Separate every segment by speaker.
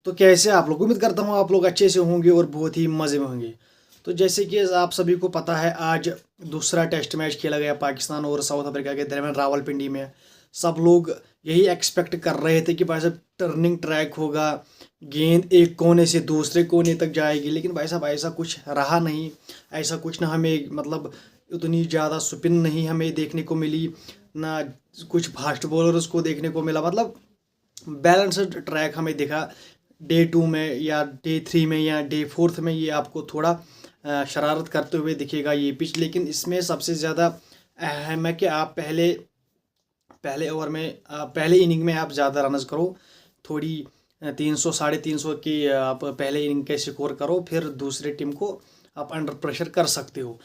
Speaker 1: तो कैसे आप लोग, उम्मीद करता हूँ आप लोग अच्छे से होंगे और बहुत ही मज़े में होंगे। तो जैसे कि आप सभी को पता है, आज दूसरा टेस्ट मैच खेला गया पाकिस्तान और साउथ अफ्रीका के दरमियान रावलपिंडी में। सब लोग यही एक्सपेक्ट कर रहे थे कि भाई साहब टर्निंग ट्रैक होगा, गेंद एक कोने से दूसरे कोने तक जाएगी, लेकिन भाई साहब ऐसा कुछ रहा नहीं। ऐसा कुछ ना हमें मतलब उतनी ज़्यादा स्पिन नहीं हमें देखने को मिली, ना कुछ फास्ट बॉलर्स को देखने को मिला। मतलब बैलेंस्ड ट्रैक हमें दिखा डे 2 में या डे 3 में या डे 4 में। ये आपको थोड़ा शरारत करते हुए दिखेगा ये पिच, लेकिन इसमें सबसे ज़्यादा अहम है कि आप पहले पहले ओवर में पहले इनिंग में आप ज़्यादा रनस करो, थोड़ी 300 350 की आप पहले इनिंग के स्कोर करो, फिर दूसरे टीम को आप अंडर प्रेशर कर सकते हो।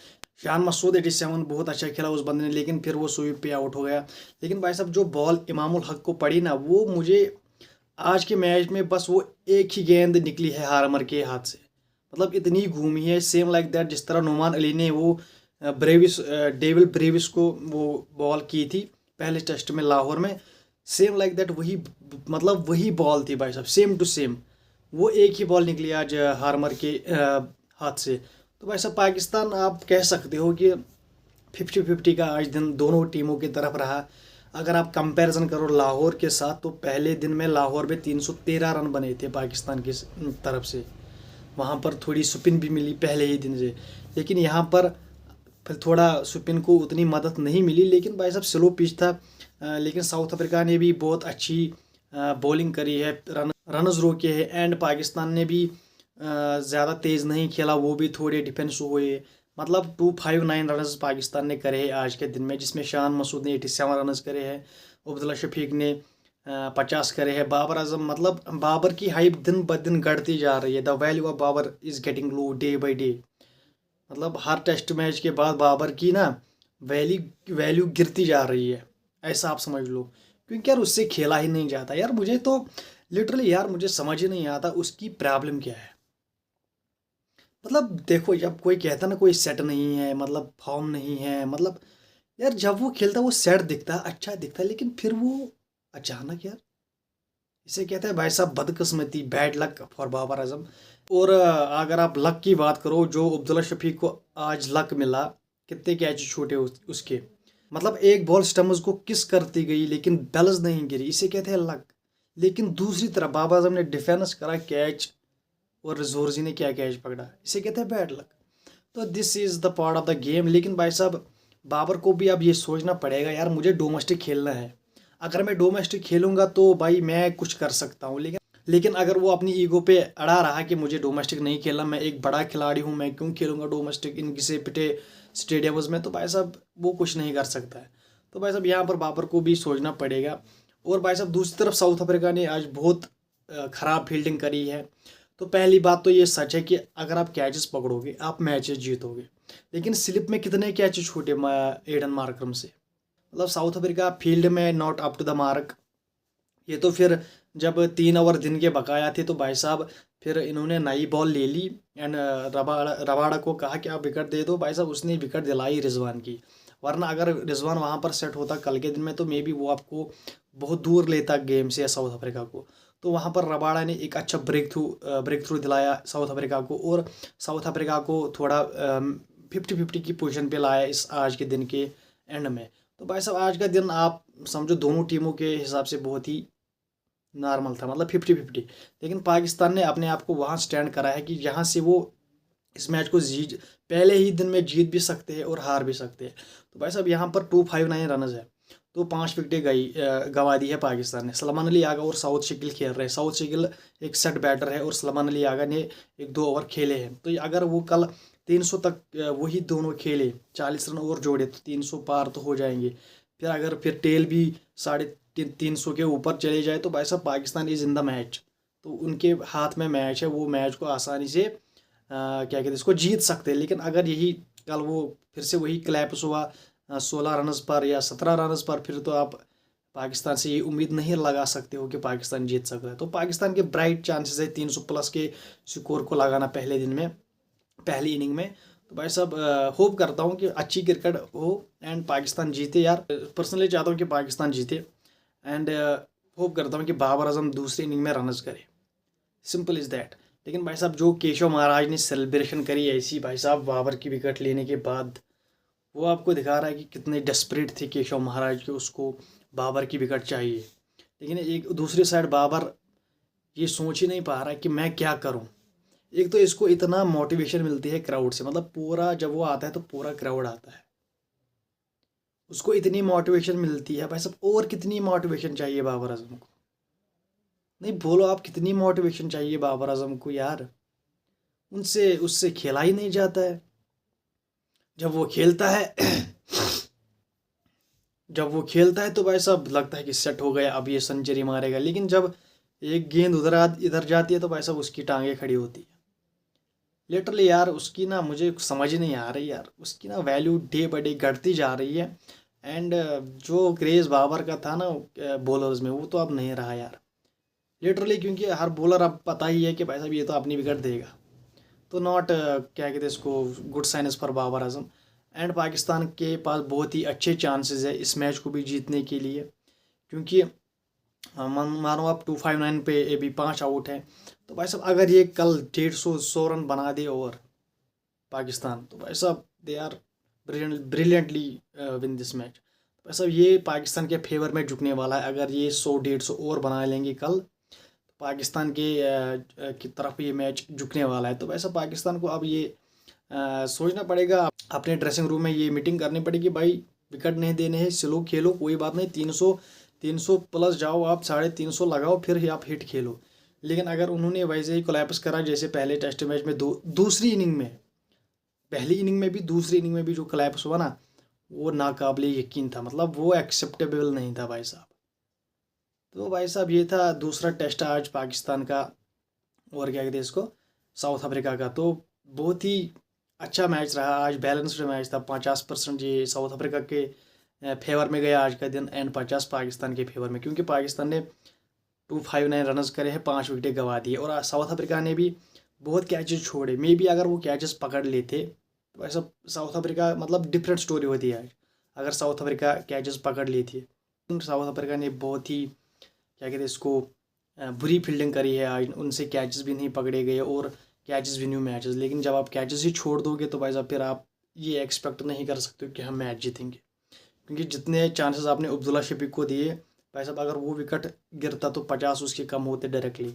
Speaker 1: शान मसूद 87 बहुत अच्छा खेला उस बंदे ने, लेकिन फिर वो स्वीप पे आउट हो गया। लेकिन भाई साहब जो बॉल इमामुल हक को पड़ी ना, वो मुझे आज के मैच में बस वो एक ही गेंद निकली है हार्मर के हाथ से, मतलब इतनी घूमी है। सेम लाइक दैट जिस तरह नुमान अली ने वो ब्रेविस डेविल ब्रेविस को वो बॉल की थी पहले टेस्ट में लाहौर में, सेम लाइक दैट वही मतलब वही बॉल थी भाई साहब, सेम टू सेम। वो एक ही बॉल निकली आज हार्मर के हाथ से। तो भाई साहब पाकिस्तान आप कह सकते हो कि 50-50 का आज दिन दोनों टीमों की तरफ रहा। अगर आप कंपैरिजन करो लाहौर के साथ, तो पहले दिन में लाहौर में 313 रन बने थे पाकिस्तान की तरफ से। वहाँ पर थोड़ी स्पिन भी मिली पहले ही दिन से, लेकिन यहाँ पर फिर थोड़ा स्पिन को उतनी मदद नहीं मिली। लेकिन भाई साहब स्लो पिच था, लेकिन साउथ अफ्रीका ने भी बहुत अच्छी बॉलिंग करी है, रनज रोके हैं, एंड पाकिस्तान ने भी ज़्यादा तेज़ नहीं खेला, वो भी थोड़े डिफेंस हुए। मतलब 259 रन पाकिस्तान ने करे हैं आज के दिन में, जिसमें शान मसूद ने 87 रन करे हैं, अब्दुल्ला शफीक ने 50 करे हैं, बाबर आजम। मतलब बाबर की हाइप दिन ब दिन बढ़ती जा रही है। The value of Babar is getting low day by day. मतलब हर टेस्ट मैच के बाद बाबर की ना वैल्यू गिरती जा रही है, ऐसा आप समझ लो। क्योंकि यार उससे खेला ही नहीं जाता यार। मुझे तो लिटरली यार मुझे समझ ही नहीं आता उसकी प्रॉब्लम क्या है। मतलब देखो, जब कोई कहता ना कोई सेट नहीं है, मतलब फॉर्म नहीं है, मतलब यार जब वो खेलता वो सेट दिखता है, अच्छा दिखता है, लेकिन फिर वो अचानक यार, इसे कहते हैं भाई साहब बदकिस्मती, बैड लक फॉर बाबर आजम। और अगर आप लक की बात करो, जो अब्दुल्ला शफीक को आज लक मिला, कितने कैच छूटे उसके। मतलब एक बॉल स्टम्प्स को किस करती गई, लेकिन बैलेंस नहीं गिरी, इसे कहते हैं लक। लेकिन दूसरी तरफ बाबर आजम ने डिफेंस करा कैच, और जोरजी ने क्या कैच पकड़ा, इसे कहते हैं बैड लक। तो this is the part of the game. लेकिन भाई साहब बाबर को भी अब ये सोचना पड़ेगा यार, मुझे डोमेस्टिक खेलना है। अगर मैं डोमेस्टिक खेलूंगा तो भाई मैं कुछ कर सकता हूँ, लेकिन अगर वो अपनी ईगो पे अड़ा रहा कि मुझे डोमेस्टिक नहीं खेलना, मैं एक बड़ा खिलाड़ी हूँ, मैं क्यों खेलूंगा डोमेस्टिक इन घिसे पिटे स्टेडियम्स में, तो भाई साहब वो कुछ नहीं कर सकता है। तो भाई साहब यहाँ पर बाबर को भी सोचना पड़ेगा। और भाई साहब दूसरी तरफ साउथ अफ्रीका ने आज बहुत ख़राब फील्डिंग करी है। तो पहली बात तो ये सच है कि अगर आप कैचेस पकड़ोगे आप मैचेस जीतोगे, लेकिन स्लिप में कितने कैचेस छूटे एडन मार्करम से। मतलब साउथ अफ्रीका फील्ड में not up to the mark. ये तो फिर जब 3 ओवर दिन के बकाया थे, तो भाई साहब फिर इन्होंने नई बॉल ले ली, एंड रबाड़ा को कहा कि आप विकेट दे दो। भाई साहब उसने विकेट दिलाई रिजवान की, वरना अगर रिजवान वहाँ पर सेट होता कल के दिन में, तो मे बी वो आपको बहुत दूर लेता गेम से साउथ अफ्रीका को। तो वहाँ पर रबाड़ा ने एक अच्छा ब्रेक थ्रू दिलाया साउथ अफ्रीका को, और साउथ अफ्रीका को थोड़ा 50-50 की पोजीशन पे लाया इस आज के दिन के एंड में। तो भाई साहब आज का दिन आप समझो दोनों टीमों के हिसाब से बहुत ही नॉर्मल था, मतलब 50-50। लेकिन पाकिस्तान ने अपने आप को वहाँ स्टैंड करा है कि यहाँ से वो इस मैच को जीत, पहले ही दिन में जीत भी सकते हैं और हार भी सकते हैं। तो भाई साहब यहाँ पर 259 रन है, तो 5 विकेटें गवा दी है पाकिस्तान ने। सलमान अली आगा और साउथ शकील खेल रहे हैं। साउथ शकील एक सेट बैटर है और सलमान अली आगा ने 1-2 ओवर खेले हैं। तो अगर वो कल 300 तक वही दोनों खेले, 40 रन और जोड़े, तो 300 पार तो हो जाएंगे। फिर अगर फिर टेल भी 350 के ऊपर चले जाए, तो भाई साहब Pakistan is in the match. तो उनके हाथ में मैच है, वो मैच को आसानी से क्या कहते हैं इसको जीत सकते हैं। लेकिन अगर यही कल वो फिर से वही क्लैप्स हुआ 16 रनस पर या 17 रनस पर, फिर तो आप पाकिस्तान से ये उम्मीद नहीं लगा सकते हो कि पाकिस्तान जीत सकता है। तो पाकिस्तान के ब्राइट चांसेस है 300 प्लस के स्कोर को लगाना पहले दिन में, पहली इनिंग में। तो भाई साहब होप करता हूँ कि अच्छी क्रिकेट हो एंड पाकिस्तान जीते यार। पर्सनली चाहता हूँ कि पाकिस्तान जीते, एंड होप करता हूँ कि बाबर आजम दूसरी इनिंग में रनस करे। Simple is that. लेकिन भाई साहब जो केशव महाराज ने सेलिब्रेशन करी ऐसी भाई साहब बाबर की विकेट लेने के बाद, वो आपको दिखा रहा है कि कितने डेस्परेट थे केशव महाराज के, उसको बाबर की विकेट चाहिए। लेकिन एक दूसरी साइड बाबर ये सोच ही नहीं पा रहा है कि मैं क्या करूं। एक तो इसको इतना मोटिवेशन मिलती है क्राउड से, मतलब पूरा जब वो आता है तो पूरा क्राउड आता है, उसको इतनी मोटिवेशन मिलती है भाई साहब। और कितनी मोटिवेशन चाहिए बाबर आजम को? नहीं बोलो आप, कितनी मोटिवेशन चाहिए बाबर आजम को यार? उनसे उससे खेला ही नहीं जाता है। जब वो खेलता है जब वो खेलता है तो भाई साहब लगता है कि सेट हो गया, अब ये सेंचुरी मारेगा। लेकिन जब एक गेंद इधर जाती है तो भाई साहब उसकी टांगे खड़ी होती है। लिटरली यार उसकी ना मुझे समझ नहीं आ रही यार, उसकी ना वैल्यू डे बाई डे घटती जा रही है। एंड जो क्रेज़ बाबर का था ना बॉलर्स में, वो तो अब नहीं रहा यार लिटरली। क्योंकि हर बॉलर अब पता ही है कि भाई साहब ये तो अपनी विकेट देगा। तो नॉट क्या कहते हैं इसको, good signs for Babar Azam. And Pakistan के पास बहुत ही अच्छे चांसेस है इस मैच को भी जीतने के लिए। क्योंकि मानो आप 259 पे अभी 5 आउट हैं, तो भाई साहब अगर ये कल 150 रन बना दे और पाकिस्तान, तो भाई साहब they are brilliantly win this match. भाई साहब ये पाकिस्तान के फेवर में झुकने वाला है। अगर ये 100-150 और बना लेंगे कल, तो पाकिस्तान की तरफ ये मैच झुकने वाला है। तो वैसा पाकिस्तान को अब ये सोचना पड़ेगा, अपने ड्रेसिंग रूम में ये मीटिंग करनी पड़ेगी, भाई विकेट नहीं देने हैं, स्लो खेलो, कोई बात नहीं, 300 प्लस जाओ, आप 350 लगाओ, फिर आप हिट खेलो। लेकिन अगर उन्होंने वैसे ही कोलैप्स करा जैसे पहले टेस्ट मैच में दूसरी इनिंग में, पहली इनिंग में भी दूसरी इनिंग में भी जो कोलैप्स हुआ ना, वो नाकाबिले यकीन था, मतलब वो एक्सेप्टेबल नहीं था भाई साहब। तो भाई साहब ये था दूसरा टेस्ट आज पाकिस्तान का, और क्या कहते हैं इसको, साउथ अफ्रीका का। तो बहुत ही अच्छा मैच रहा आज, बैलेंस्ड मैच था। 50% ये साउथ अफ्रीका के फेवर में गया आज का दिन, एंड 50 पाकिस्तान के फेवर में, क्योंकि पाकिस्तान ने 259 रनस करे हैं, 5 विकेटें गंवा दी। और साउथ अफ्रीका ने भी बहुत कैचेस छोड़े। मे बी अगर वो कैचेस पकड़ लेते तो ऐसा साउथ अफ्रीका मतलब डिफरेंट स्टोरी होती है आज, अगर साउथ अफ्रीका कैचेस पकड़ लेती। साउथ अफ्रीका ने बहुत ही क्या कहते हैं इसको बुरी फील्डिंग करी है आज, उनसे कैचेस भी नहीं पकड़े गए और कैचेस भी न्यू मैचेस। लेकिन जब आप कैचेस ही छोड़ दोगे तो भाई साहब फिर आप ये एक्सपेक्ट नहीं कर सकते कि हम मैच जीतेंगे। क्योंकि जितने चांसेस आपने अब्दुल्ला शफीक को दिए भाई साहब, अगर वो विकेट गिरता तो 50 उसके कम होते डायरेक्टली।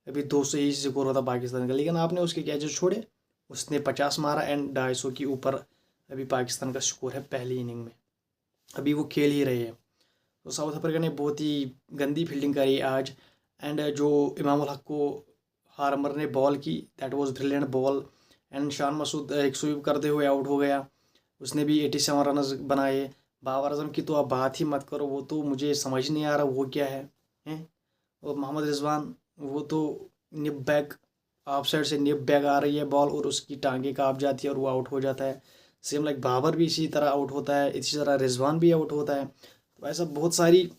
Speaker 1: अभी 200 ही स्कोर होता पाकिस्तान का, लेकिन आपने उसके कैचेस छोड़े, उसने 50 मारा एंड 250 के ऊपर अभी पाकिस्तान का स्कोर है पहली इनिंग में, अभी वो खेल ही रहे हैं। तो साउथ अफ्रीका ने बहुत ही गंदी फील्डिंग करी आज। एंड जो इमाम उल हक को हार्मर ने बॉल की, that was brilliant ball. And Shan Masood एक स्वीप करते हुए आउट हो गया, उसने भी 87 रन बनाए। बाबर आजम की तो आप बात ही मत करो, वो तो मुझे समझ नहीं आ रहा वो क्या है, हैं? और मोहम्मद रिजवान, वो तो निप बैक, ऑफ साइड से निप बैक आ रही है बॉल और उसकी टांगे काँप जाती है और वो आउट हो जाता है। सेम लाइक बाबर भी इसी तरह आउट होता है, इसी तरह रिजवान भी आउट होता है। तो भाई साहब बहुत सारी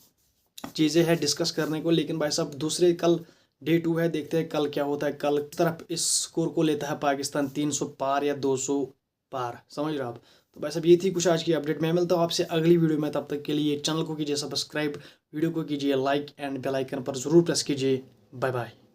Speaker 1: चीज़ें हैं डिस्कस करने को। लेकिन भाई साहब दूसरे कल डे 2 है, देखते हैं कल क्या होता है। कल तरफ इस स्कोर को लेता है पाकिस्तान 300 पार या 200 पार, समझ रहे हो आप। तो भाई साहब ये थी कुछ आज की अपडेट। मैं मिलता हूँ आपसे अगली वीडियो में, तब तक के लिए चैनल को कीजिए सब्सक्राइब, वीडियो को कीजिए लाइक एंड बेल आइकन पर ज़रूर प्रेस कीजिए। Bye bye.